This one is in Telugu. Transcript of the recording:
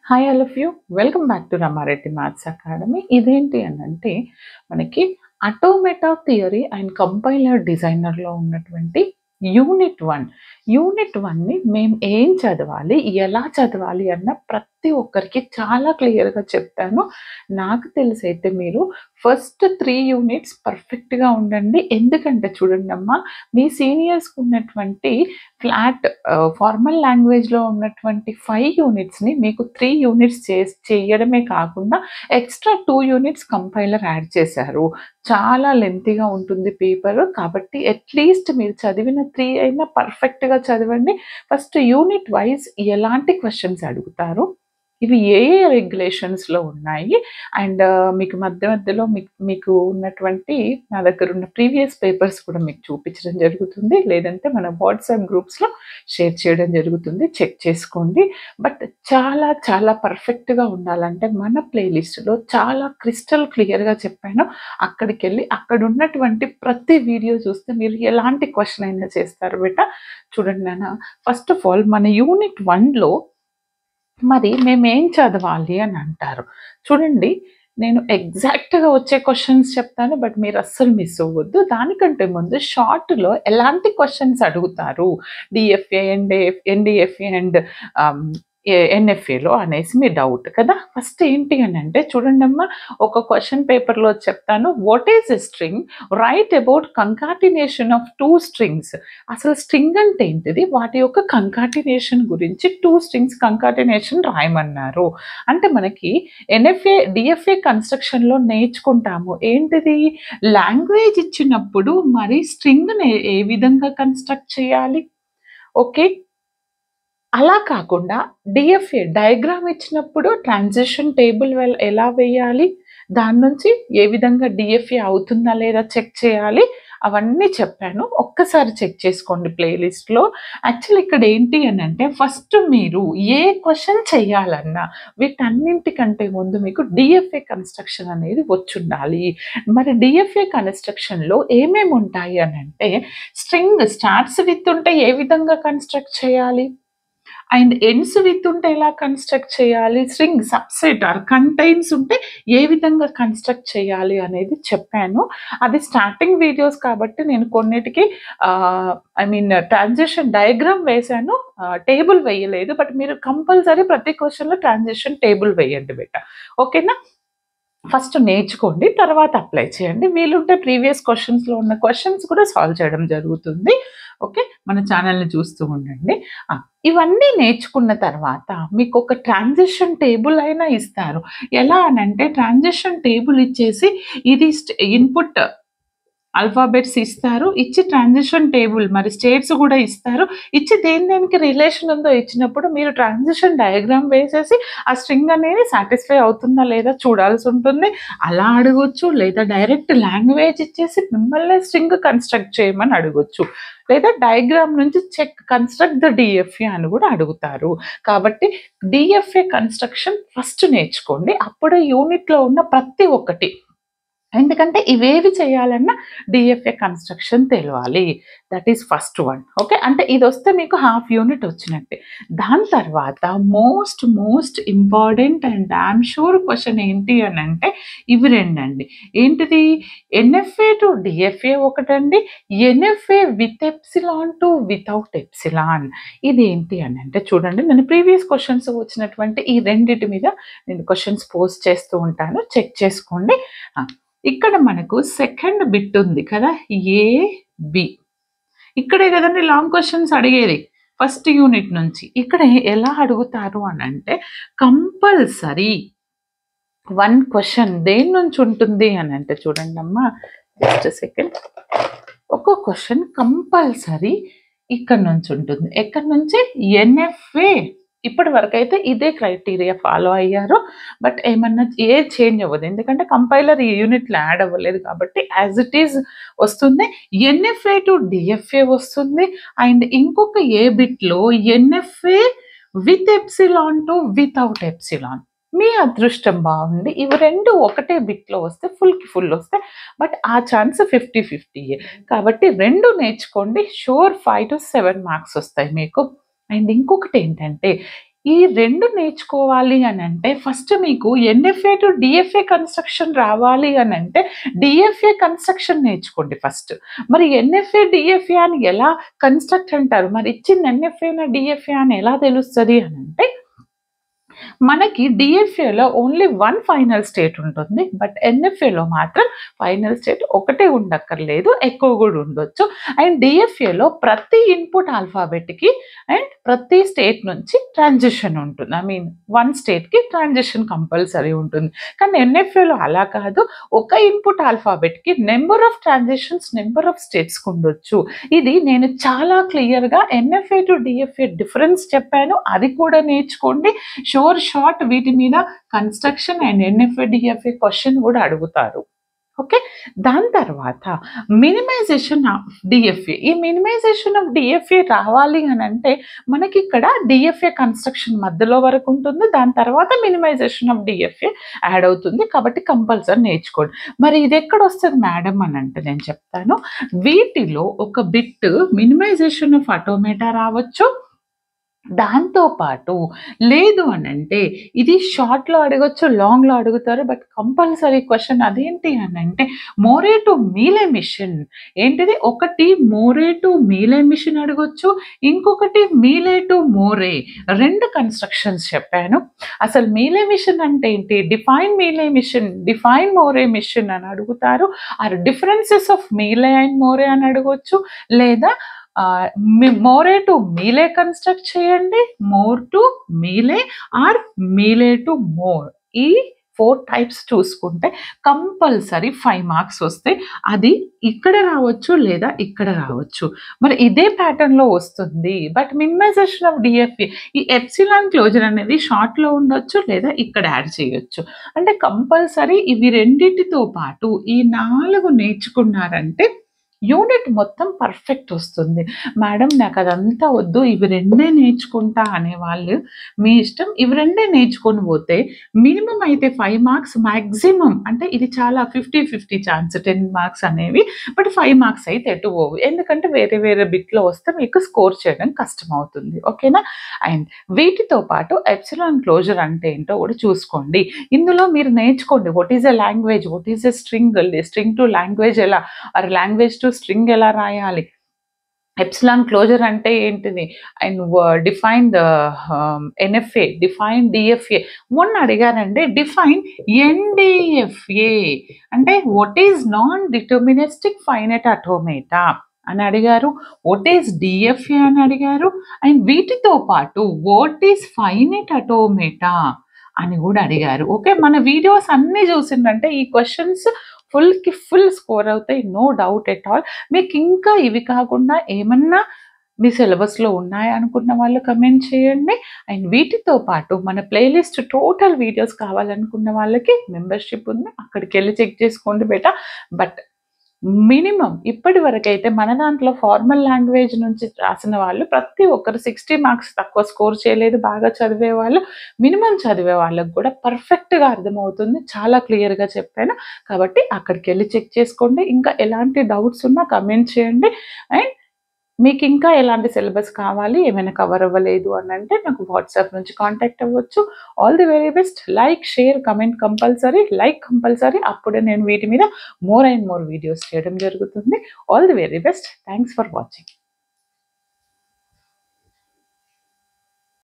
Hi all of you. Welcome back to Rama Reddy maths academy. ఇదేంటి అనంటే మనకి ఆటోమేటా థియరీ అండ్ కంపైలర్ డిజైనర్‌లో ఉన్నటువంటి యూనిట్ 1. యూనిట్ 1ని మేము ఏం చదవాలి, ఎలా చదవాలి అన్న ప్రతి ఒక్కరికి చాలా క్లియర్‌గా చెప్తాను. నాకు తెలిసైతే మీరు ఫస్ట్ 3 యూనిట్స్ పర్ఫెక్ట్‌గా ఉండండి. ఎందుకంటే చూడండమ్మా, మీ సీనియర్స్‌కి ఉన్నటువంటి ఫ్లాట్ ఫార్మల్ లాంగ్వేజ్‌లో ఉన్నటువంటి 5 యూనిట్స్‌ని మీకు 3 యూనిట్స్ చేయడమే కాకుండా ఎక్స్‌ట్రా 2 యూనిట్స్ కంపైలర్ యాడ్ చేశారు. చాలా లెంతీగా ఉంటుంది పేపరు. కాబట్టి అట్‌లీస్ట్ మీరు చదివిన 3 అయినా పర్ఫెక్ట్‌గా చదవండి. ఫస్ట్ యూనిట్ వైస్ ఎలాంటి క్వెషన్స్ అడుగుతారు, ఇవి ఏ ఏ రెగ్యులేషన్స్‌లో ఉన్నాయి, అండ్ మీకు మధ్యలో మీకు ఉన్నటువంటి నా దగ్గర ఉన్న ప్రీవియస్ పేపర్స్ కూడా మీకు చూపించడం జరుగుతుంది. లేదంటే మన వాట్సాప్ గ్రూప్స్‌లో షేర్ చేయడం జరుగుతుంది. చెక్ చేసుకోండి. బట్ చాలా చాలా పర్ఫెక్ట్‌గా ఉండాలంటే మన ప్లేలిస్ట్‌లో చాలా క్రిస్టల్ క్లియర్‌గా చెప్పాను. అక్కడికెళ్ళి అక్కడ ఉన్నటువంటి ప్రతి వీడియో చూస్తే మీరు ఎలాంటి క్వెషన్ అయినా చేస్తారు బేటా. చూడండి నాన్న, ఫస్ట్ ఆఫ్ ఆల్ మన యూనిట్ 1లో మరి మేమేం చదవాలి అని అంటారు. చూడండి, నేను ఎగ్జాక్ట్‌గా వచ్చే క్వెషన్స్ చెప్తాను. బట్ మీరు అస్సలు మిస్ అవ్వద్దు. దానికంటే ముందు షార్ట్‌లో ఎలాంటి క్వెషన్స్ అడుగుతారు డీఎఫ్ఏ, ఎన్డీఎఫ్ఏ అండ్ ఎన్ఎఫ్ఏలో అనేసి మీ డౌట్ కదా. ఫస్ట్ ఏంటి అని అంటే చూడండమ్మా, ఒక క్వెషన్ పేపర్‌లో చెప్తాను. What is a string? Write about concatenation of 2 strings. అసలు స్ట్రింగ్ అంటే ఏంటిది, వాటి యొక్క కంకాటినేషన్ గురించి 2 స్ట్రింగ్స్ కంకాటినేషన్ రాయమన్నారు. అంటే మనకి ఎన్ఎఫ్ఏ డిఎఫ్ఏ కన్స్ట్రక్షన్‌లో నేర్చుకుంటాము. ఏంటిది, లాంగ్వేజ్ ఇచ్చినప్పుడు మరి స్ట్రింగ్‌ని ఏ విధంగా కన్స్ట్రక్ట్ చేయాలి. ఓకే. అలా కాకుండా డిఎఫ్ఏ డయాగ్రామ్ ఇచ్చినప్పుడు ట్రాన్సిషన్ టేబుల్ ఎలా వేయాలి, దాని నుంచి ఏ విధంగా డిఎఫ్ఏ అవుతుందా లేదా చెక్ చేయాలి, అవన్నీ చెప్పాను. ఒక్కసారి చెక్ చేసుకోండి ప్లేలిస్ట్‌లో. యాక్చువల్లీ ఇక్కడ ఏంటి అని అంటే ఫస్ట్ మీరు ఏ క్వెషన్ చేయాలన్నా వీటన్నింటికంటే ముందు మీకు డిఎఫ్ఏ కన్స్ట్రక్షన్ అనేది వచ్చుండాలి. మరి డిఎఫ్ఏ కన్స్ట్రక్షన్‌లో ఏమేమి ఉంటాయి అని అంటే, స్ట్రింగ్ స్టార్ట్స్ విత్ ఉంటే ఏ విధంగా కన్స్ట్రక్ట్ చేయాలి, అండ్ ఎండ్స్ విత్ ఉంటే ఎలా కన్స్ట్రక్ట్ చేయాలి, స్ట్రింగ్ సబ్సెట్ ఆర్ కంటైన్స్ ఉంటే ఏ విధంగా కన్స్ట్రక్ట్ చేయాలి అనేది చెప్పాను. అది స్టార్టింగ్ వీడియోస్ కాబట్టి నేను కొన్నిటికి ట్రాన్సిషన్ డయాగ్రామ్ వేశాను, టేబుల్ వేయలేదు. బట్ మీరు కంపల్సరీ ప్రతి క్వెషన్‌లో ట్రాన్సిషన్ టేబుల్ వేయండి బేట. ఓకేనా. ఫస్ట్ నేర్చుకోండి, తర్వాత అప్లై చేయండి. వీలుంటే ప్రీవియస్ క్వెషన్స్‌లో ఉన్న క్వెషన్స్ కూడా సాల్వ్ చేయడం జరుగుతుంది. ఓకే. మన ఛానల్‌ని చూస్తూ ఉండండి. ఇవన్నీ నేర్చుకున్న తర్వాత మీకు ఒక ట్రాన్సిషన్ టేబుల్ అయినా ఇస్తారు. ఎలా అనంటే ట్రాన్సిషన్ టేబుల్ ఇచ్చేసి ఇది ఇన్పుట్ ఆల్ఫాబెట్స్ ఇస్తారు. ఇచ్చి ట్రాన్సిషన్ టేబుల్ మరి స్టేట్స్ కూడా ఇస్తారు. ఇచ్చి దేనికి రిలేషన్ ఉందో ఇచ్చినప్పుడు మీరు ట్రాన్సిషన్ డయాగ్రామ్ వేసేసి ఆ స్ట్రింగ్ అనేది సాటిస్ఫై అవుతుందా లేదా చూడాల్సి ఉంటుంది. అలా అడగొచ్చు, లేదా డైరెక్ట్ లాంగ్వేజ్ ఇచ్చేసి మిమ్మల్ని స్ట్రింగ్ కన్స్ట్రక్ట్ చేయమని అడగొచ్చు, లేదా డయాగ్రామ్ నుంచి కన్స్ట్రక్ట్ ద డిఎఫ్ఏ అని కూడా అడుగుతారు. కాబట్టి డిఎఫ్ఏ కన్స్ట్రక్షన్ ఫస్ట్ నేర్చుకోండి. అప్పుడే యూనిట్లో ఉన్న ప్రతి ఒక్కటి, ఎందుకంటే ఇవేవి చేయాలన్నా డిఎఫ్ఏ కన్స్ట్రక్షన్ తెలవాలి. That is first one. Okay. అంటే ఇది వస్తే మీకు హాఫ్ యూనిట్ వచ్చినట్టే. దాని తర్వాత most important and damn sure question ఏంటి అని అంటే ఇవి రెండండి. ఏంటిది, ఎన్ఎఫ్ఏ టు డిఎఫ్ఏ ఒకటండి, NFA with epsilon to without epsilon. ఇది ఏంటి అని అంటే చూడండి, నేను ప్రీవియస్ క్వెషన్స్ వచ్చినటువంటి ఈ రెండిటి మీద నేను క్వెషన్స్ పోస్ట్ చేస్తూ ఉంటాను, చెక్ చేసుకోండి. ఇక్కడ మనకు సెకండ్ బిట్ ఉంది కదా, ఏ బి. ఇక్కడే కదండి లాంగ్ క్వెషన్స్ అడిగేది ఫస్ట్ యూనిట్ నుంచి. ఇక్కడ ఎలా అడుగుతారు అని అంటే కంపల్సరీ 1 క్వెషన్ దేని నుంచి ఉంటుంది అని అంటే చూడండి అమ్మా, జస్ట్ సెకండ్. ఒక క్వెషన్ కంపల్సరీ ఇక్కడ నుంచి ఉంటుంది. ఎక్కడి నుంచి, ఎన్ఎఫ్ఏ. ఇప్పటి వరకు అయితే ఇదే క్రైటీరియా ఫాలో అయ్యారు. బట్ ఏమన్నా చేంజ్ అవ్వదు, ఎందుకంటే కంపైలర్ ఈ యూనిట్లో యాడ్ అవ్వలేదు కాబట్టి యాజ్ ఇట్ ఈజ్ వస్తుంది. ఎన్ఎఫ్ఏ టు డిఎఫ్ఏ వస్తుంది. అండ్ ఇంకొక ఏ బిట్లో NFA with epsilon to without epsilon. మీ అదృష్టం బాగుండి ఇవి రెండు ఒకటే బిట్లో వస్తే ఫుల్కి ఫుల్ వస్తాయి. బట్ ఆ ఛాన్స్ 50-50. కాబట్టి రెండు నేర్చుకోండి, షూర్ 5 to 7 మార్క్స్ వస్తాయి మీకు. అండ్ ఇంకొకటి ఏంటంటే ఈ 2 నేర్చుకోవాలి అనంటే ఫస్ట్ మీకు ఎన్ఎఫ్ఏ టు డిఎఫ్ఏ కన్‌స్ట్రక్షన్ రావాలి అనంటే డిఎఫ్ఏ కన్‌స్ట్రక్షన్ నేర్చుకోండి ఫస్ట్. మరి ఎన్ఎఫ్ఏ, డిఎఫ్ఏ అని ఎలా కన్‌స్ట్రక్ట్ అంటారు? మరి ఇచ్చింది ఎన్ఎఫ్ఏనా, డిఎఫ్ఏ అని ఎలా తెలుస్తది అనంటే మనకి డిఎఫ్ఏలో ఓన్లీ 1 ఫైనల్ స్టేట్ ఉంటుంది. బట్ ఎన్ఎఫ్ఏలో మాత్రం ఫైనల్ స్టేట్ ఒకటే ఉండక్కర్లేదు. ఎక్కువ గూడా ఉండొచ్చు. అండ్ డిఎఫ్ఏలో ప్రతి ఇన్‌పుట్ ఆల్ఫాబెట్‌కి అండ్ ప్రతి స్టేట్ నుంచి ట్రాన్సిషన్ ఉంటుంది. ఐ మీన్ 1 స్టేట్‌కి ట్రాన్సిషన్ కంపల్సరీ ఉంటుంది. కానీ ఎన్ఎఫ్ఏలో అలా కాదు. ఒక ఇన్‌పుట్ ఆల్ఫాబెట్‌కి number of transitions, number of స్టేట్స్‌కి ఉండొచ్చు. ఇది నేను చాలా క్లియర్‌గా ఎన్ఎఫ్ఏ టు డిఎఫ్ఏ డిఫరెన్స్ చెప్పాను. అది కూడా నేర్చుకోండి. షార్ట్ వీటి మీద construction and NFA, DFA question కూడా అడుగుతారు. ఓకే. దాని తర్వాత మినిమైజేషన్ ఆఫ్ డిఎఫ్ఏ. ఈ మినిమైజేషన్ ఆఫ్ డిఎఫ్ఏ రావాలి అనంటే మనకిక్కడ డిఎఫ్ఏ కన్‌స్ట్రక్షన్ మధ్యలో వరకు ఉంటుంది. దాని తర్వాత మినిమైజేషన్ ఆఫ్ డిఎఫ్ఏ యాడ్ అవుతుంది. కాబట్టి కంపల్సరీ నేర్చుకోండి. మరి ఇదెక్కడొస్తది మేడం అనంటే నేను చెప్తాను. వీటిలో ఒక బిట్ మినిమైజేషన్ ఆఫ్ ఆటోమేటా రావచ్చు. దాంతో పాటు లేదు అనంటే ఇది షార్ట్‌లో అడగొచ్చు, లాంగ్‌లో అడుగుతారు. బట్ కంపల్సరీ క్వెషన్ అదేంటి అనంటే మోరే టు మీలే మిషన్. ఏంటిది? ఒకటి మోరే టు మీలే మిషన్ అడగొచ్చు. ఇంకొకటి మీలే టు మోరే. 2 కన్‌స్ట్రక్షన్స్ చెప్పాను. అసలు మీలే మిషన్ అంటే ఏంటి? Define Mealy machine, define Moore machine అని అడుగుతారు. Or differences of Mealy and Moore అని అడగొచ్చు. లేదా మోరే టు మీలే కన్‌స్ట్రక్ట్ చేయండి. Moore to Mealy or Mealy to Moore. ఈ 4 టైప్స్ చూసుకుంటే కంపల్సరీ 5 మార్క్స్ వస్తాయి. అది ఇక్కడ రావచ్చు లేదా ఇక్కడ రావచ్చు. మరి ఇదే ప్యాటర్న్‌లో వస్తుంది. బట్ మినిమైజేషన్ ఆఫ్ డిఎఫ్ఏ ఈ ఎప్సిలాన్ క్లోజర్ అనేది షార్ట్‌లో ఉండొచ్చు లేదా ఇక్కడ యాడ్ చేయొచ్చు. అంటే కంపల్సరీ ఇవి రెండిటితో పాటు ఈ 4 నేర్చుకున్నారంటే యూనిట్ మొత్తం పర్ఫెక్ట్ వస్తుంది. మేడం నాకదంతా వద్దు. ఇవి 2 నేర్చుకుంటా అనేవాళ్ళు మీ ఇష్టం. ఇవి 2 నేర్చుకొని పోతే మినిమమ్ అయితే 5 మార్క్స్ మాక్సిమం అంటే ఇది చాలా 50-50 ఛాన్స్ 10 మార్క్స్ అనేవి. బట్ 5 మార్క్స్ అయితే ఎటు పోవు. ఎందుకంటే వేరే వేరే బిట్‌లో వస్తే మీకు స్కోర్ చేయడం కష్టమవుతుంది. ఓకేనా? అండ్ వీటితో పాటు ఎప్సిలాన్ క్లోజర్ అంటే ఏంటో కూడా చూసుకోండి. ఇందులో మీరు నేర్చుకోండి. What is a language? What is a string? String to language ఎలా? ఆర్ లాంగ్వేజ్ టు స్ట్రింగ్ ఎలా రాయాలి? ఎప్సిలాన్ క్లోజర్ అంటే ఏంటిది? And define the NFA, define DFA. మొన్న అడిగారండి డిఫైన్ ఎన్‌డిఎఫ్ఏ అంటే what is non deterministic finite automata అని అడిగారు. వాట్ ఈస్ డిఎఫ్ఏ అని అడిగారు. అండ్ వీటితో పాటు వాట్ ఈస్ ఫైనైట్ ఆటోమేటా అని కూడా అడిగారు. ఓకే. మన వీడియోస్ అన్నీ చూసిండ్రంటే ఈ క్వెషన్స్ ఫుల్‌కి ఫుల్ స్కోర్ అవుతాయి. No doubt at all. మీకు ఇంకా ఇవి కాకుండా ఏమన్నా మీ సిలబస్‌లో ఉన్నాయా అనుకున్న వాళ్ళు కమెంట్ చేయండి. అండ్ వీటితో పాటు మన ప్లేలిస్ట్ టోటల్ వీడియోస్ కావాలనుకున్న వాళ్ళకి మెంబర్‌షిప్ ఉంది. అక్కడికెళ్ళి చెక్ చేసుకోండి బేటా. బట్ మినిమమ్ ఇప్పటి వరకైతే మన దాంట్లో ఫార్మల్ లాంగ్వేజ్ నుంచి రాసిన వాళ్ళు ప్రతి ఒక్కరు 60 మార్క్స్ తక్కువ స్కోర్ చేయలేదు. బాగా చదివే వాళ్ళు, మినిమమ్ చదివే వాళ్ళకి కూడా పర్ఫెక్ట్‌గా అర్థమవుతుంది. చాలా క్లియర్‌గా చెప్పాను. కాబట్టి అక్కడికెళ్ళి చెక్ చేసుకోండి. ఇంకా ఎలాంటి డౌట్స్ ఉన్నా కమెంట్ చేయండి. అండ్ మీకు ఇంకా ఎలాంటి సిలబస్ కావాలి, ఏమైనా కవర్ అవ్వలేదు అనంటే నాకు వాట్సాప్ నుంచి కాంటాక్ట్ అవ్వచ్చు. All the very best. Like, share, comment compulsory. Like compulsory. అప్పుడే నేను వీటి మీద మోర్ అండ్ మోర్ వీడియోస్ చేయడం జరుగుతుంది. All the very best. Thanks for watching.